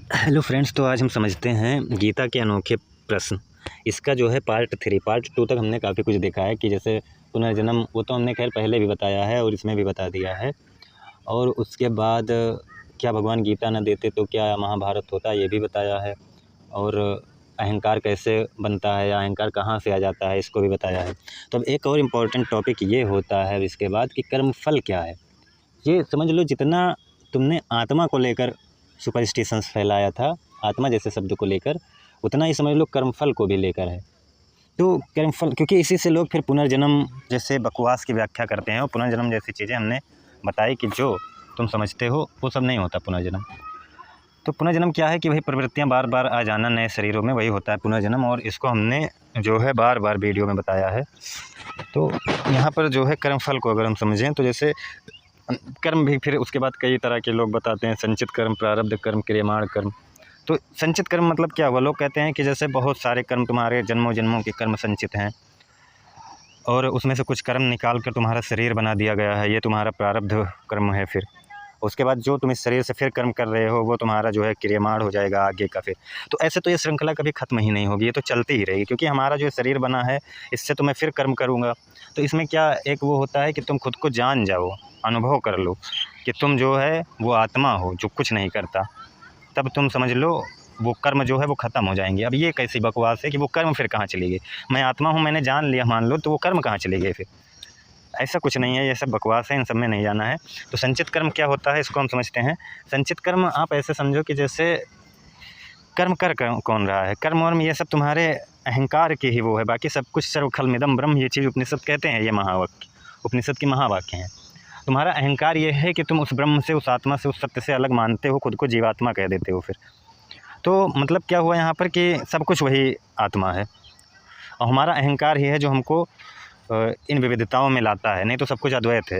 Hello friends, तो आज हम समझते हैं गीता के अनोखे प्रश्न। इसका जो है पार्ट 3। पार्ट 2 तक हमने काफ़ी कुछ देखा है कि जैसे पुनर्जन्म, वो तो हमने खैर पहले भी बताया है और इसमें भी बता दिया है। और उसके बाद क्या भगवान गीता न देते तो क्या महाभारत होता, ये भी बताया है। और अहंकार कैसे बनता है या अहंकार कहाँ से आ जाता है, इसको भी बताया है। तो अब एक और इम्पॉर्टेंट टॉपिक ये होता है इसके बाद कि कर्मफल क्या है। ये समझ लो, जितना तुमने आत्मा को लेकर सुपरस्टिशंस फैलाया था, आत्मा जैसे शब्द को लेकर, उतना ही समझ लो कर्मफल को भी लेकर है। तो कर्मफल, क्योंकि इसी से लोग फिर पुनर्जन्म जैसे बकवास की व्याख्या करते हैं, और पुनर्जन्म जैसी चीज़ें हमने बताई कि जो तुम समझते हो वो सब नहीं होता पुनर्जन्म। तो पुनर्जन्म क्या है कि वही प्रवृत्तियाँ बार बार आ जाना नए शरीरों में, वही होता है पुनर्जन्म। और इसको हमने जो है बार बार वीडियो में बताया है। तो यहाँ पर जो है कर्मफल को अगर हम समझें तो जैसे कर्म भी फिर उसके बाद कई तरह के लोग बताते हैं, संचित कर्म, प्रारब्ध कर्म, क्रियमाण कर्म। तो संचित कर्म मतलब क्या हुआ? लोग कहते हैं कि जैसे बहुत सारे कर्म तुम्हारे जन्मों जन्मों के कर्म संचित हैं, और उसमें से कुछ कर्म निकाल कर तुम्हारा शरीर बना दिया गया है, ये तुम्हारा प्रारब्ध कर्म है। फिर उसके बाद जो तुम इस शरीर से फिर कर्म कर रहे हो वो तुम्हारा जो है क्रियमाण हो जाएगा आगे का। फिर तो ऐसे तो ये श्रृंखला कभी ख़त्म ही नहीं होगी, ये तो चलती ही रहेगी, क्योंकि हमारा जो शरीर बना है इससे तो मैं फिर कर्म करूँगा। तो इसमें क्या एक वो होता है कि तुम खुद को जान जाओ, अनुभव कर लो कि तुम जो है वो आत्मा हो जो कुछ नहीं करता। तब तुम समझ लो वो कर्म जो है वो ख़त्म हो जाएंगे। अब ये कैसी बकवास है कि वो कर्म फिर कहाँ चले गए? मैं आत्मा हूँ, मैंने जान लिया मान लो, तो वो कर्म कहाँ चले गए? फिर ऐसा कुछ नहीं है, ये सब बकवास है, इन सब में नहीं जाना है। तो संचित कर्म क्या होता है इसको हम समझते हैं। संचित कर्म आप ऐसे समझो कि जैसे कर्म कर कौन रहा है, कर्म वर्म ये सब तुम्हारे अहंकार की ही वो है। बाकी सब कुछ सर्वखलमिदं ब्रह्म, ये चीज़ उपनिषद कहते हैं, ये महावाक्य उपनिषद की महावाक्य हैं। तुम्हारा अहंकार ये है कि तुम उस ब्रह्म से, उस आत्मा से, उस सत्य से अलग मानते हो, खुद को जीवात्मा कह देते हो। फिर तो मतलब क्या हुआ यहाँ पर कि सब कुछ वही आत्मा है, और हमारा अहंकार ही है जो हमको इन विविधताओं में लाता है, नहीं तो सब कुछ अद्वैत है।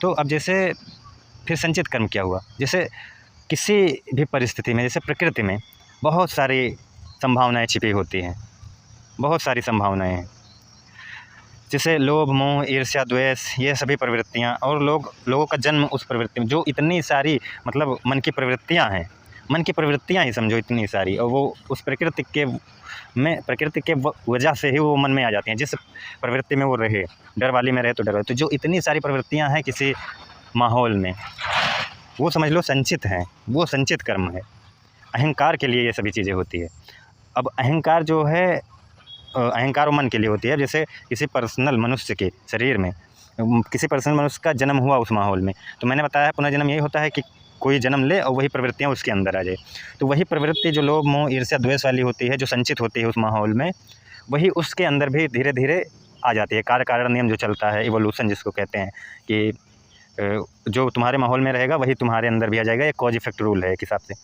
तो अब जैसे फिर संचित कर्म क्या हुआ? जैसे किसी भी परिस्थिति में, जैसे प्रकृति में बहुत सारी संभावनाएं छिपी होती हैं, बहुत सारी संभावनाएं हैं, जैसे लोभ, मोह, ईर्ष्या, द्वेष, ये सभी प्रवृत्तियाँ। और लोगों का जन्म उस प्रवृत्ति में, जो इतनी सारी मतलब मन की प्रवृत्तियाँ हैं, मन की प्रवृत्तियाँ ही समझो इतनी सारी, और वो उस प्रकृति के वजह से ही वो मन में आ जाती हैं। जिस प्रवृत्ति में वो रहे, डर वाली में रहे तो डर, तो जो इतनी सारी प्रवृत्तियाँ हैं किसी माहौल में, वो समझ लो संचित हैं, वो संचित कर्म है। अहंकार के लिए ये सभी चीज़ें होती है। अब अहंकार जो है अहंकार मन के लिए होती है। जैसे किसी पर्सनल मनुष्य के शरीर में, किसी पर्सनल मनुष्य का जन्म हुआ उस माहौल में, तो मैंने बताया पुनर्जन्म यही होता है कि कोई जन्म ले और वही प्रवृत्तियाँ उसके अंदर आ जाए। तो वही प्रवृत्ति जो लोभ, मोह, ईर्ष्या, द्वेष वाली होती है, जो संचित होती है उस माहौल में, वही उसके अंदर भी धीरे धीरे आ जाती है। कार्य कारण नियम जो चलता है, इवोल्यूशन जिसको कहते हैं, कि जो तुम्हारे माहौल में रहेगा वही तुम्हारे अंदर भी आ जाएगा। एक कॉज इफेक्ट रूल है एक हिसाब से।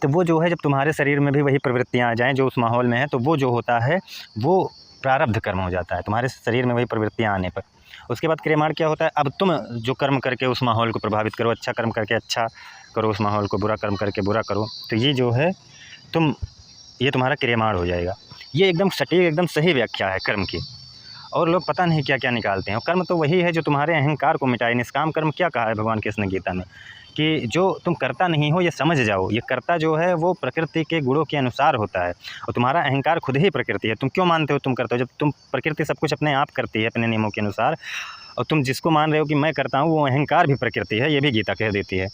तो वो जो है, जब तुम्हारे शरीर में भी वही प्रवृत्तियाँ आ जाएँ जो उस माहौल में है, तो वो जो होता है वो प्रारब्ध कर्म हो जाता है तुम्हारे शरीर में, वही प्रवृत्तियाँ आने पर। उसके बाद क्रियमाण क्या होता है? अब तुम जो कर्म करके उस माहौल को प्रभावित करो, अच्छा कर्म करके अच्छा करो उस माहौल को, बुरा कर्म करके बुरा करो, तो ये जो है ये तुम्हारा क्रियमाण हो जाएगा। ये एकदम सटीक, एकदम सही व्याख्या है कर्म की। और लोग पता नहीं क्या क्या निकालते हैं। कर्म तो वही है जो तुम्हारे अहंकार को मिटाए। निष्काम कर्म क्या कहा है भगवान कृष्ण गीता में, कि जो तुम करता नहीं हो ये समझ जाओ। ये करता जो है वो प्रकृति के गुणों के अनुसार होता है, और तुम्हारा अहंकार खुद ही प्रकृति है। तुम क्यों मानते हो तुम करते हो, जब तुम प्रकृति सब कुछ अपने आप करती है अपने नियमों के अनुसार, और तुम जिसको मान रहे हो कि मैं करता हूँ वो अहंकार भी प्रकृति है, ये भी गीता कह देती है।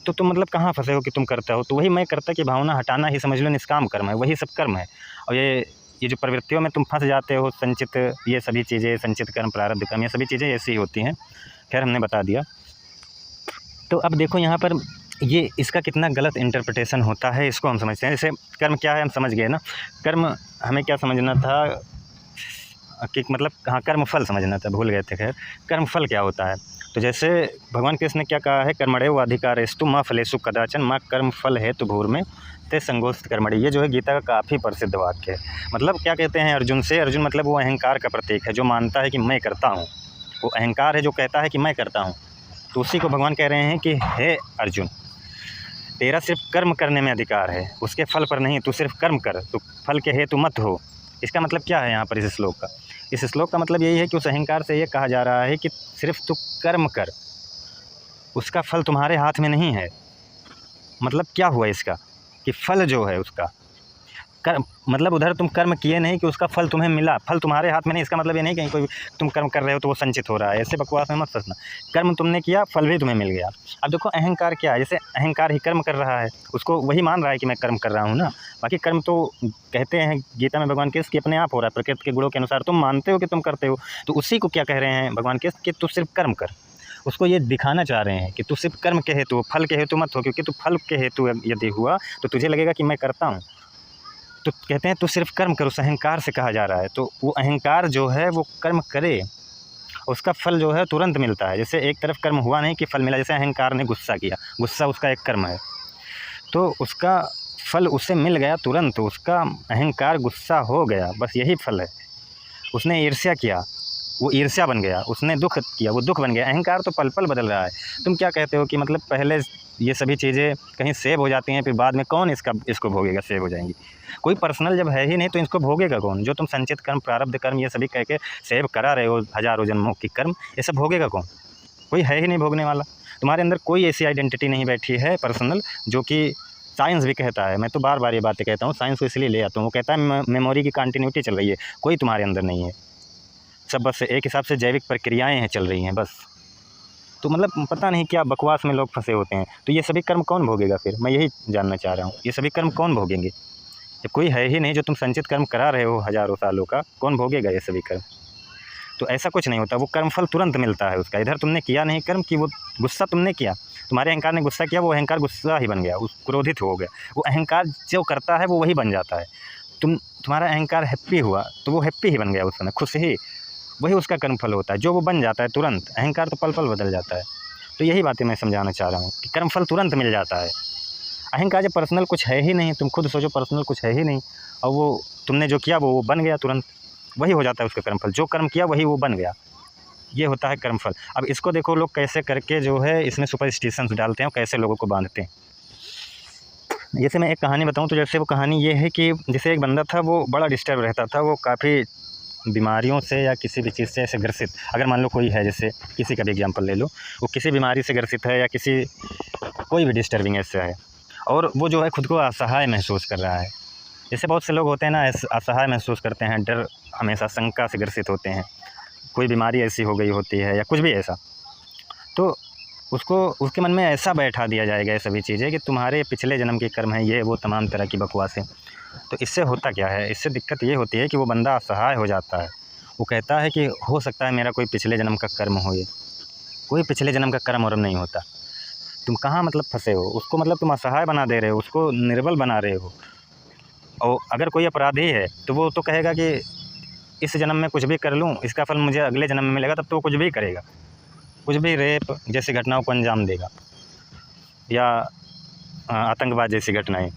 तो तुम मतलब कहाँ फंसे हो कि तुम करते हो? तो वही मैं करता की भावना हटाना ही समझ लो निष्काम कर्म है, वही सब कर्म है। और ये जो प्रवृत्तियों में तुम फंस जाते हो, संचित, ये सभी चीज़ें, संचित कर्म, प्रारब्ध कर्म, ये सभी चीज़ें ऐसी ही होती हैं। खैर हमने बता दिया। तो अब देखो यहाँ पर ये इसका कितना गलत इंटरप्रिटेशन होता है, इसको हम समझते हैं। जैसे कर्म क्या है हम समझ गए ना। कर्म हमें क्या समझना था कि मतलब, हाँ, कर्म फल समझना था, भूल गए थे। खैर कर्म फल क्या होता है? तो जैसे भगवान कृष्ण ने क्या कहा है, कर्मणेव अधिकारेस्तु मा फलेषु कदाचन मा कर्म फल हेतु भूर्मे ते संगोस्त कर्मणि। ये जो है गीता का काफ़ी प्रसिद्ध वाक्य है। मतलब क्या कहते हैं अर्जुन से? अर्जुन मतलब वो अहंकार का प्रतीक है, जो मानता है कि मैं करता हूँ। वो अहंकार है जो कहता है कि मैं करता हूँ। तो उसी को भगवान कह रहे हैं कि हे अर्जुन, तेरा सिर्फ कर्म करने में अधिकार है, उसके फल पर नहीं। तू सिर्फ कर्म कर, तू फल के हेतु मत हो। इसका मतलब क्या है यहाँ पर इस श्लोक का? इस श्लोक का मतलब यही है कि उस अहंकार से ये कहा जा रहा है कि सिर्फ तू कर्म कर, उसका फल तुम्हारे हाथ में नहीं है। मतलब क्या हुआ इसका कि फल जो है उसका कर्म, मतलब उधर तुम कर्म किए नहीं कि उसका फल तुम्हें मिला, फल तुम्हारे हाथ में नहीं। इसका मतलब ये नहीं कहीं कोई तुम कर्म कर रहे हो तो वो संचित हो रहा है, ऐसे बकवास में मत फंसना। कर्म तुमने किया, फल भी तुम्हें मिल गया। अब देखो अहंकार क्या है, जैसे अहंकार ही कर्म कर रहा है, उसको वही मान रहा है कि मैं कर्म कर रहा हूँ ना। बाकी कर्म तो कहते हैं गीता में भगवान कृष्ण कि अपने आप हो रहा है, प्रकृति के गुणों के अनुसार तुम मानते हो कि तुम करते हो। तो उसी को क्या कह रहे हैं भगवान कृष्ण कि तू सिर्फ कर्म कर। उसको ये दिखाना चाह रहे हैं कि तू सिर्फ कर्म के हेतु, फल के हेतु मत हो, क्योंकि तू फल के हेतु यदि हुआ तो तुझे लगेगा कि मैं करता हूँ। तो कहते हैं तू सिर्फ कर्म कर, उस अहंकार से कहा जा रहा है। तो वो अहंकार जो है वो कर्म करे, उसका फल जो है तुरंत मिलता है। जैसे एक तरफ कर्म हुआ नहीं कि फल मिला, जैसे अहंकार ने गुस्सा किया, गुस्सा उसका एक कर्म है, तो उसका फल उसे मिल गया तुरंत। उसका अहंकार गुस्सा हो गया, बस यही फल है। उसने ईर्ष्या किया, वो ईर्ष्या बन गया। उसने दुख किया, वो दुख बन गया। अहंकार तो पल पल बदल रहा है। तुम क्या कहते हो कि मतलब पहले ये सभी चीज़ें कहीं सेव हो जाती हैं, फिर बाद में कौन इसको भोगेगा, सेव हो जाएंगी। कोई पर्सनल जब है ही नहीं तो इसको भोगेगा कौन। जो तुम संचित कर्म, प्रारब्ध कर्म, ये सभी कह के सेव करा रहे हो हज़ारों जन्मों की कर्म, ये सब भोगेगा कौन। कोई है ही नहीं भोगने वाला। तुम्हारे अंदर कोई ऐसी आइडेंटिटी नहीं बैठी है पर्सनल, जो कि साइंस भी कहता है। मैं तो बार बार ये बातें कहता हूँ, साइंस को इसलिए ले आता हूँ। वो कहता है मेमोरी की कंटिन्यूटी चल रही है, कोई तुम्हारे अंदर नहीं है। सब बस एक हिसाब से जैविक प्रक्रियाएँ हैं, चल रही हैं बस। तो मतलब पता नहीं क्या बकवास में लोग फंसे होते हैं। तो ये सभी कर्म कौन भोगेगा फिर, मैं यही जानना चाह रहा हूँ। ये सभी कर्म कौन भोगेंगे जब कोई है ही नहीं। जो तुम संचित कर्म करा रहे हो हज़ारों सालों का, कौन भोगेगा ये सभी कर्म। तो ऐसा कुछ नहीं होता, वो कर्मफल तुरंत मिलता है उसका। इधर तुमने किया नहीं कर्म कि वो गुस्सा तुमने किया, तुम्हारे अहंकार ने गुस्सा किया, वो अहंकार गुस्सा ही बन गया, उस क्रोधित हो गया। वो अहंकार जो करता है वो वही बन जाता है। तुम्हारा अहंकार हैप्पी हुआ तो वो हैप्पी ही बन गया उस समय, खुश ही, वही उसका कर्मफल होता है जो वो बन जाता है तुरंत। अहंकार तो पल पल बदल जाता है। तो यही बातें मैं समझाना चाह रहा हूँ कि कर्मफल तुरंत मिल जाता है। अहंकार जब पर्सनल कुछ है ही नहीं, तुम खुद सोचो पर्सनल कुछ है ही नहीं, और वो तुमने जो किया वो बन गया तुरंत, वही हो जाता है उसका कर्मफल। जो कर्म किया वही वो बन गया, ये होता है कर्मफल। अब इसको देखो लोग कैसे करके जो है इसमें सुपरस्टिशंस डालते हैं और कैसे लोगों को बांधते हैं। जैसे मैं एक कहानी बताऊं तो जैसे वो कहानी ये है कि जैसे एक बंदा था, वो बड़ा डिस्टर्ब रहता था, वो काफ़ी बीमारियों से या किसी भी चीज़ से ऐसे ग्रसित, अगर मान लो कोई है, जैसे किसी का भी एग्जांपल ले लो, वो किसी बीमारी से ग्रसित है या किसी कोई भी डिस्टर्बिंग ऐसे है, और वो जो है खुद को असहाय महसूस कर रहा है। जैसे बहुत से लोग होते हैं ना, असहाय महसूस करते हैं, डर, हमेशा शंका से ग्रसित होते हैं, कोई बीमारी ऐसी हो गई होती है या कुछ भी ऐसा, तो उसको उसके मन में ऐसा बैठा दिया जाएगा ये सभी चीज़ें कि तुम्हारे पिछले जन्म के कर्म हैं, ये वो तमाम तरह की बकवासें। तो इससे होता क्या है, इससे दिक्कत ये होती है कि वो बंदा असहाय हो जाता है। वो कहता है कि हो सकता है मेरा कोई पिछले जन्म का कर्म हो। ये कोई पिछले जन्म का कर्म वर्म नहीं होता। तुम कहाँ मतलब फंसे हो, उसको मतलब तुम असहाय बना दे रहे हो, उसको निर्बल बना रहे हो। और अगर कोई अपराधी है तो वो तो कहेगा कि इस जन्म में कुछ भी कर लूँ, इसका फल मुझे अगले जन्म में मिलेगा, तब तो वो कुछ भी करेगा, कुछ भी रेप जैसी घटनाओं को अंजाम देगा या आतंकवाद जैसी घटनाएं।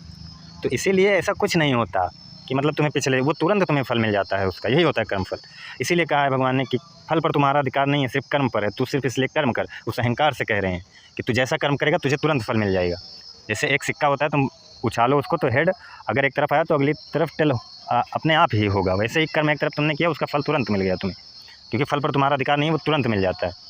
तो इसीलिए ऐसा कुछ नहीं होता कि मतलब तुम्हें पिछले, वो तुरंत तुम्हें फल मिल जाता है उसका, यही होता है कर्मफल। इसीलिए कहा है भगवान ने कि फल पर तुम्हारा अधिकार नहीं है, सिर्फ कर्म पर है, तू सिर्फ इसलिए कर्म कर। उस अहंकार से कह रहे हैं कि तू जैसा कर्म करेगा तुझे तुरंत फल मिल जाएगा। जैसे एक सिक्का होता है, तुम उछालो उसको तो हेड अगर एक तरफ आया तो अगली तरफ टेल अपने आप ही होगा। वैसे ही कर्म एक तरफ तुमने किया, उसका फल तुरंत मिल गया तुम्हें, क्योंकि फल पर तुम्हारा अधिकार नहीं है, वो तुरंत मिल जाता है।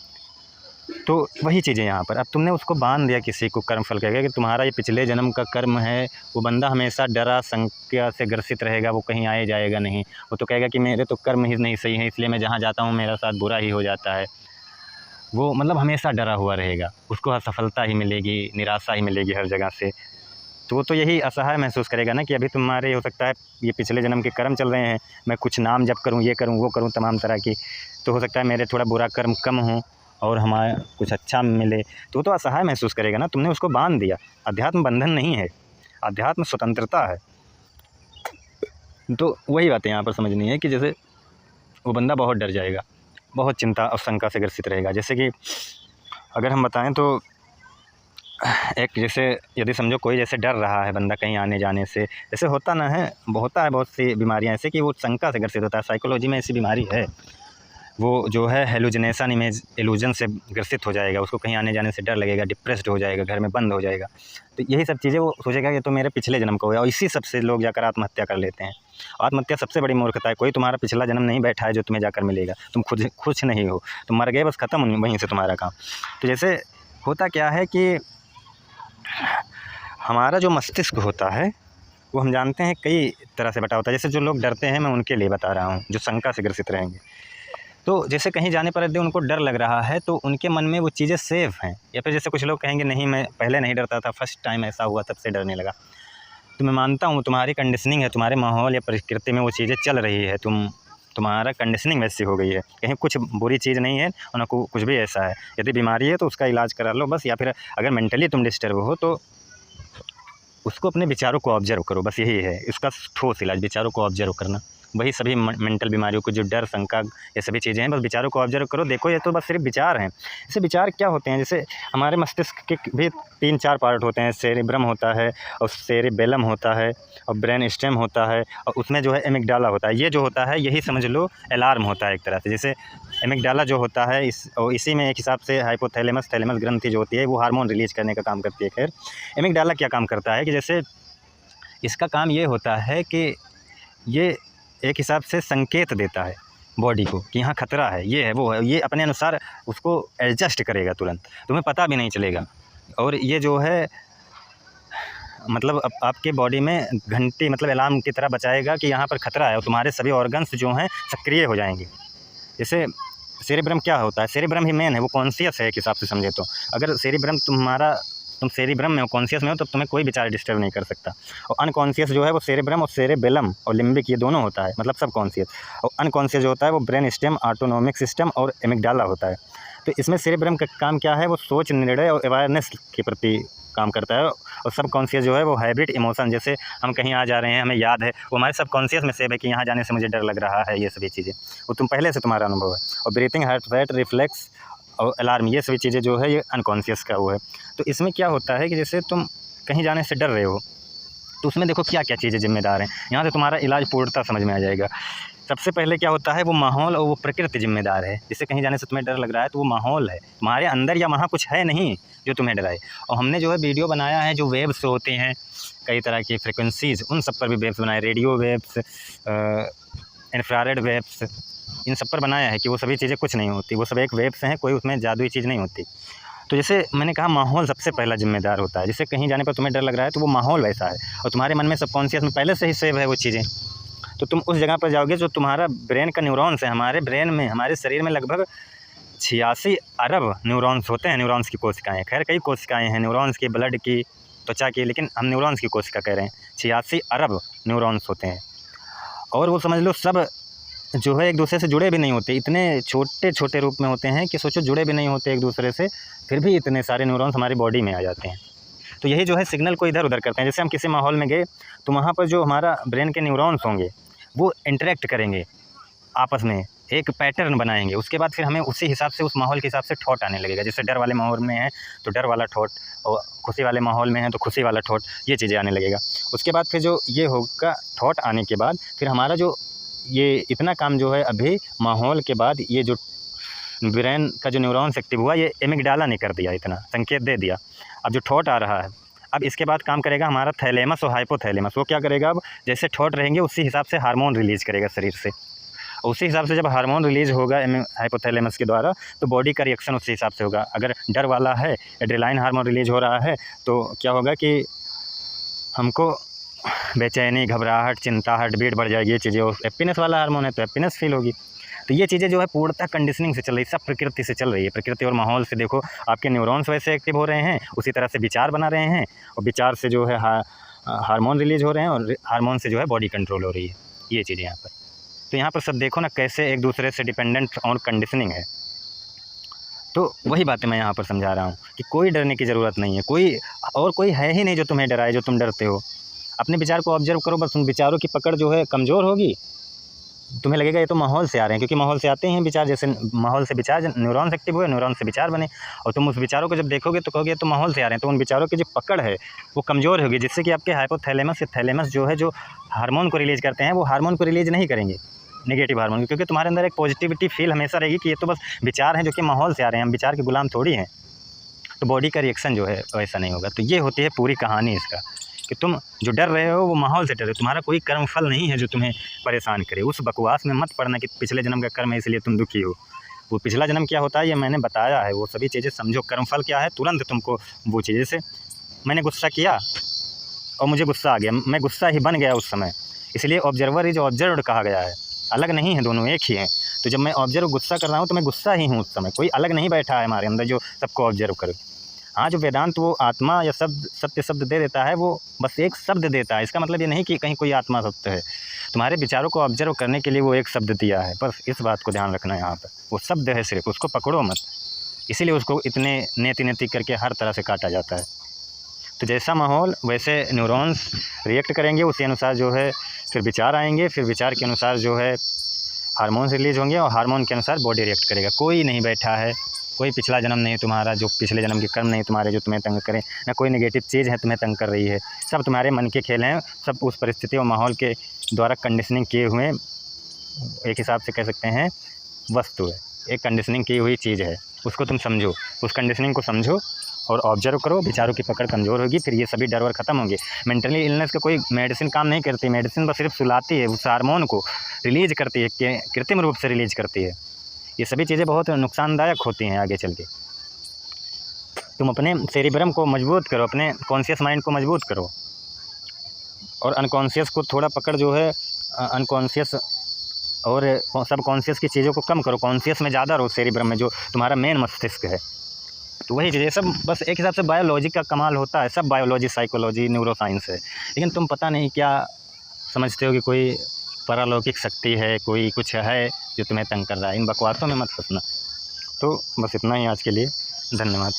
तो वही चीज़ें यहाँ पर, अब तुमने उसको बांध दिया किसी को कर्मफल कह के कि तुम्हारा ये पिछले जन्म का कर्म है। वो बंदा हमेशा डरा शंका से ग्रसित रहेगा, वो कहीं आए जाएगा नहीं। वो तो कहेगा कि मेरे तो कर्म ही नहीं सही है, इसलिए मैं जहाँ जाता हूँ मेरा साथ बुरा ही हो जाता है। वो मतलब हमेशा डरा हुआ रहेगा, उसको असफलता ही मिलेगी, निराशा ही मिलेगी हर जगह से। तो वो तो यही असहाय महसूस करेगा ना कि अभी तुम्हारे हो सकता है ये पिछले जन्म के कर्म चल रहे हैं, मैं कुछ नाम जप करूँ, ये करूँ, वो करूँ, तमाम तरह की, तो हो सकता है मेरे थोड़ा बुरा कर्म कम हो और हमारा कुछ अच्छा मिले। तो वो तो असहाय महसूस करेगा ना, तुमने उसको बांध दिया। अध्यात्म बंधन नहीं है, अध्यात्म स्वतंत्रता है। तो वही बातें यहाँ पर समझनी है कि जैसे वो बंदा बहुत डर जाएगा, बहुत चिंता और शंका से ग्रसित रहेगा। जैसे कि अगर हम बताएं तो एक, जैसे यदि समझो कोई जैसे डर रहा है बंदा कहीं आने जाने से, जैसे होता ना है, होता है बहुत सी बीमारियां ऐसे कि वो शंका से ग्रसित होता है। साइकोलॉजी में ऐसी बीमारी है, वो जो है हेलुसिनेशन इमेज इल्यूजन से ग्रसित हो जाएगा, उसको कहीं आने जाने से डर लगेगा, डिप्रेस्ड हो जाएगा, घर में बंद हो जाएगा। तो यही सब चीज़ें वो सोचेगा कि तो मेरे पिछले जन्म का हो गया, और इसी सबसे लोग जाकर आत्महत्या कर लेते हैं। आत्महत्या सबसे बड़ी मूर्खता है। कोई तुम्हारा पिछला जन्म नहीं बैठा है जो तुम्हें जाकर मिलेगा, तुम खुद खुश नहीं हो, तुम मर गए, बस ख़त्म वहीं से तुम्हारा काम। तो जैसे होता क्या है कि हमारा जो मस्तिष्क होता है वो हम जानते हैं कई तरह से बटा होता है। जैसे जो लोग डरते हैं, मैं उनके लिए बता रहा हूँ, जो शंका से ग्रसित रहेंगे। तो जैसे कहीं जाने पर यदि उनको डर लग रहा है तो उनके मन में वो चीज़ें सेफ़ हैं, या फिर जैसे कुछ लोग कहेंगे नहीं मैं पहले नहीं डरता था, फर्स्ट टाइम ऐसा हुआ तब से डरने लगा। तो मैं मानता हूँ तुम्हारी कंडीशनिंग है, तुम्हारे माहौल या प्रकृति में वो चीज़ें चल रही है, तुम्हारा कंडीशनिंग वैसी हो गई है। कहीं कुछ बुरी चीज़ नहीं है और ना कुछ भी ऐसा है। यदि बीमारी है तो उसका इलाज करा लो बस, या फिर अगर मेंटली तुम डिस्टर्ब हो तो उसको अपने विचारों को ऑब्जर्व करो, बस यही है इसका ठोस इलाज, विचारों को ऑब्जर्व करना। वही सभी मेंटल बीमारियों को, जो डर, शंका, ये सभी चीज़ें हैं, बस विचारों को ऑब्जर्व करो। देखो ये तो बस सिर्फ विचार हैं। जैसे विचार क्या होते हैं, जैसे हमारे मस्तिष्क के भी 3-4 पार्ट होते हैं। सेरेब्रम होता है और सेरेबेलम होता है और ब्रेन स्टेम होता है और उसमें जो है एमिगडाला होता है। ये जो होता है यही समझ लो अलार्म होता है एक तरह से। जैसे एमिगडाला जो होता है इसी में एक हिसाब से हाइपोथैलेमस थैलेमस ग्रंथि जो होती है वो हार्मोन रिलीज करने का काम करती है। खैर एमिगडाला क्या काम करता है कि जैसे इसका काम ये होता है कि ये एक हिसाब से संकेत देता है बॉडी को कि यहाँ खतरा है, ये है, वो है। ये अपने अनुसार उसको एडजस्ट करेगा तुरंत, तुम्हें पता भी नहीं चलेगा। और ये जो है मतलब आपके बॉडी में घंटी मतलब अलार्म की तरह बचाएगा कि यहाँ पर खतरा है, और तुम्हारे सभी ऑर्गन्स जो हैं सक्रिय हो जाएंगे। जैसे सेरेब्रम क्या होता है, सेरेब्रम ही मेन है, वो कॉन्शियस है एक हिसाब से समझे तो। अगर सेरेब्रम तुम सेरेब्रम में हो, कॉन्शियस में हो, तो तुम्हें कोई विचार डिस्टर्ब नहीं कर सकता। और अनकॉन्शियस जो है वो सेरेब्रम और सेरेबेलम और लिम्बिक, ये दोनों होता है, मतलब सब कॉन्शियस। और अनकॉन्शियस जो होता है वो ब्रेन स्टेम, ऑटोनॉमिक सिस्टम और एमिगडाला होता है। तो इसमें सेरेब्रम का काम क्या है, वो सोच, निर्णय और अवेयरनेस के प्रति काम करता है। और सब कॉन्शियस जो है वो हैबिट, इमोशन, जैसे हम कहीं आ जा रहे हैं, हमें याद है, वो हमारे सब कॉन्शियस में सेव है कि यहाँ जाने से मुझे डर लग रहा है, ये सभी चीज़ें वो तुम पहले से तुम्हारा अनुभव है। और ब्रीथिंग, हार्ट रेट, रिफ्लेक्स और अलार्म, ये सभी चीज़ें जो है ये अनकॉन्शियस का वो है। तो इसमें क्या होता है कि जैसे तुम कहीं जाने से डर रहे हो तो उसमें देखो क्या क्या चीज़ें जिम्मेदार हैं, यहाँ से तुम्हारा इलाज पूर्णतः समझ में आ जाएगा। सबसे पहले क्या होता है, वो माहौल और वो प्रकृति जिम्मेदार है। जैसे कहीं जाने से तुम्हें डर लग रहा है तो वो माहौल है, तुम्हारे अंदर या वहाँ कुछ है नहीं जो तुम्हें डराए। और हमने जो है वीडियो बनाया है, जो वेव्स होते हैं कई तरह की फ्रिक्वेंसीज़, उन सब पर भी वेव्स बनाए, रेडियो वेव्स, इंफ्रारेड वेव्स, इन सब पर बनाया है कि वो सभी चीज़ें कुछ नहीं होती, वो सब एक वेव्स हैं, कोई उसमें जादुई चीज़ नहीं होती। तो जैसे मैंने कहा माहौल सबसे पहला जिम्मेदार होता है। जैसे कहीं जाने पर तुम्हें डर लग रहा है तो वो माहौल वैसा है, और तुम्हारे मन में सबकॉन्शियस में पहले से ही सेव है वो चीज़ें। तो तुम उस जगह पर जाओगे जो तुम्हारा ब्रेन का न्यूरॉन्स है। हमारे ब्रेन में, हमारे शरीर में लगभग 86 अरब न्यूरॉन्स होते हैं, न्यूरॉन्स की कोशिकाएँ। खैर कई कोशिकाएँ हैं न्यूरॉन्स की, ब्लड की, त्वचा की, लेकिन हम न्यूरॉन्स की कोशिका कह रहे हैं। 86 अरब न्यूरॉन्स होते हैं, और वो समझ लो सब जो है एक दूसरे से जुड़े भी नहीं होते, इतने छोटे छोटे रूप में होते हैं कि सोचो जुड़े भी नहीं होते एक दूसरे से, फिर भी इतने सारे न्यूरॉन्स हमारी बॉडी में आ जाते हैं। तो यही जो है सिग्नल को इधर उधर करते हैं। जैसे हम किसी माहौल में गए तो वहाँ पर जो हमारा ब्रेन के न्यूरॉन्स होंगे वो इंटरेक्ट करेंगे आपस में, एक पैटर्न बनाएंगे। उसके बाद फिर हमें उसी हिसाब से, उस माहौल के हिसाब से थॉट आने लगेगा। जैसे डर वाले माहौल में है तो डर वाला थॉट, और खुशी वाले माहौल में है तो खुशी वाला थॉट, ये चीज़ें आने लगेगा। उसके बाद फिर जो ये होगा थॉट आने के बाद फिर हमारा जो ये इतना काम जो है अभी माहौल के बाद, ये जो ब्रेन का जो न्यूरॉन्स एक्टिव हुआ, ये एमिगडाला ने कर दिया, इतना संकेत दे दिया। अब जो थॉट आ रहा है, अब इसके बाद काम करेगा हमारा थैलेमस और हाइपोथैलेमस। वो क्या करेगा, अब जैसे थॉट रहेंगे उसी हिसाब से हार्मोन रिलीज़ करेगा शरीर से। उसी हिसाब से जब हार्मोन रिलीज़ होगा हाइपोथैलेमस के द्वारा तो बॉडी का रिएक्शन उसी हिसाब से होगा। अगर डर वाला है, एड्रेनालिन हार्मोन रिलीज़ हो रहा है, तो क्या होगा कि हमको बेचैनी, घबराहट, चिंता, हार्ट बीट बढ़ जाएगी, ये चीज़ें। और हैप्पीनेस वाला हार्मोन है तो हैप्पीनेस फील होगी। तो ये चीज़ें जो है पूर्णतः कंडीशनिंग से चल रही है, सब प्रकृति से चल रही है। प्रकृति और माहौल से देखो आपके न्यूरॉन्स वैसे एक्टिव हो रहे हैं, उसी तरह से विचार बना रहे हैं, और विचार से जो है हार्मोन रिलीज हो रहे हैं, और हार्मोन से जो है बॉडी कंट्रोल हो रही है, ये चीज़ें यहाँ पर। तो यहाँ पर सब देखो ना कैसे एक दूसरे से डिपेंडेंट और कंडीशनिंग है। तो वही बातें मैं यहाँ पर समझा रहा हूँ कि कोई डरने की ज़रूरत नहीं है, कोई है ही नहीं जो तुम्हें डराए, जो तुम डरते हो। अपने विचार को ऑब्जर्व करो, बस उन विचारों की पकड़ जो है कमज़ोर होगी, तुम्हें लगेगा ये तो माहौल से आ रहे हैं, क्योंकि माहौल से आते हैं विचार। जैसे माहौल से विचार, न्यूरॉन्स एक्टिव हुए, न्यूरॉन से विचार बने, और तुम उस विचारों को जब देखोगे तो कहोगे तो माहौल से आ रहे हैं। तो उन विचारों की जो पकड़ है वो कमज़ोर होगी, जिससे कि आपके हाइपोथैलेमस या थैलेमस जो है, जो हार्मोन को रिलीज़ करते हैं, वो हार्मोन को रिलीज़ नहीं करेंगे, नेगेटिव हार्मोन, क्योंकि तुम्हारे अंदर एक पॉजिटिविटी फील हमेशा रहेगी कि ये तो बस विचार हैं जो कि माहौल से आ रहे हैं, हम विचार के गुलाम थोड़ी हैं। तो बॉडी का रिएक्शन जो है वैसा नहीं होगा। तो ये होती है पूरी कहानी इसका, कि तुम जो डर रहे हो वो माहौल से डर रहे हो, तुम्हारा कोई कर्मफल नहीं है जो तुम्हें परेशान करे। उस बकवास में मत पड़ना कि पिछले जन्म का कर्म है इसलिए तुम दुखी हो। वो पिछला जन्म क्या होता है ये मैंने बताया है, वो सभी चीज़ें समझो। कर्मफल क्या है, तुरंत तुमको वो चीज़, जैसे मैंने गुस्सा किया और मुझे गुस्सा आ गया, मैं गुस्सा ही बन गया उस समय। इसलिए ऑब्जर्वर इज ऑब्जर्व्ड कहा गया है, अलग नहीं है, दोनों एक ही हैं। तो जब मैं ऑब्जर्व गुस्सा कर रहा हूँ तो मैं गुस्सा ही हूँ उस समय, कोई अलग नहीं बैठा है हमारे अंदर जो सबको ऑब्जर्व करे। हाँ, जो वेदांत वो आत्मा या शब्द, सत्य शब्द दे देता है, वो बस एक शब्द देता है। इसका मतलब ये नहीं कि कहीं कोई आत्मा सत्य है। तुम्हारे विचारों को ऑब्जर्व करने के लिए वो एक शब्द दिया है, बस इस बात को ध्यान रखना है यहाँ पर। वो शब्द है सिर्फ, उसको पकड़ो मत। इसीलिए उसको इतने नेति नेति करके हर तरह से काटा जाता है। तो जैसा माहौल वैसे न्यूरॉन्स रिएक्ट करेंगे, उसी अनुसार जो है फिर विचार आएंगे, फिर विचार के अनुसार जो है हार्मोन्स रिलीज होंगे और हार्मोन के अनुसार बॉडी रिएक्ट करेगा। कोई नहीं बैठा है, कोई पिछला जन्म नहीं तुम्हारा, जो पिछले जन्म के कर्म नहीं तुम्हारे जो तुम्हें तंग करें, ना कोई नेगेटिव चीज़ है तुम्हें तंग कर रही है। सब तुम्हारे मन के खेल हैं, सब उस परिस्थिति और माहौल के द्वारा कंडीशनिंग किए हुए, एक हिसाब से कह सकते हैं वस्तु है, एक कंडीशनिंग की हुई चीज़ है। उसको तुम समझो, उस कंडीशनिंग को समझो और ऑब्जर्व करो। विचारों की पकड़ कमज़ोर होगी, फिर ये सभी डर वर ख़त्म होंगे। मेंटली इलनेस का कोई मेडिसिन काम नहीं करती, मेडिसिन बस सिर्फ सुलाती है, उस हार्मोन को रिलीज करती है, कृत्रिम रूप से रिलीज करती है। ये सभी चीज़ें बहुत नुकसानदायक होती हैं आगे चल के। तुम अपने सेरिब्रम को मजबूत करो, अपने कॉन्शियस माइंड को मजबूत करो और अनकॉन्शियस को थोड़ा पकड़ जो है अनकॉन्शियस और सब कॉन्शियस की चीज़ों को कम करो, कॉन्शियस में ज़्यादा रहो, सेरिब्रम में जो तुम्हारा मेन मस्तिष्क है। तो वही चीज़ें सब बस एक हिसाब से बायोलॉजी का कमाल होता है, सब बायोलॉजी, साइकोलॉजी, न्यूरोसाइंस है। लेकिन तुम पता नहीं क्या समझते हो कि कोई पारलौकिक शक्ति है, कोई कुछ है जो तुम्हें तंग कर रहा है। इन बकवासों में मत फंसना। तो बस इतना ही आज के लिए, धन्यवाद।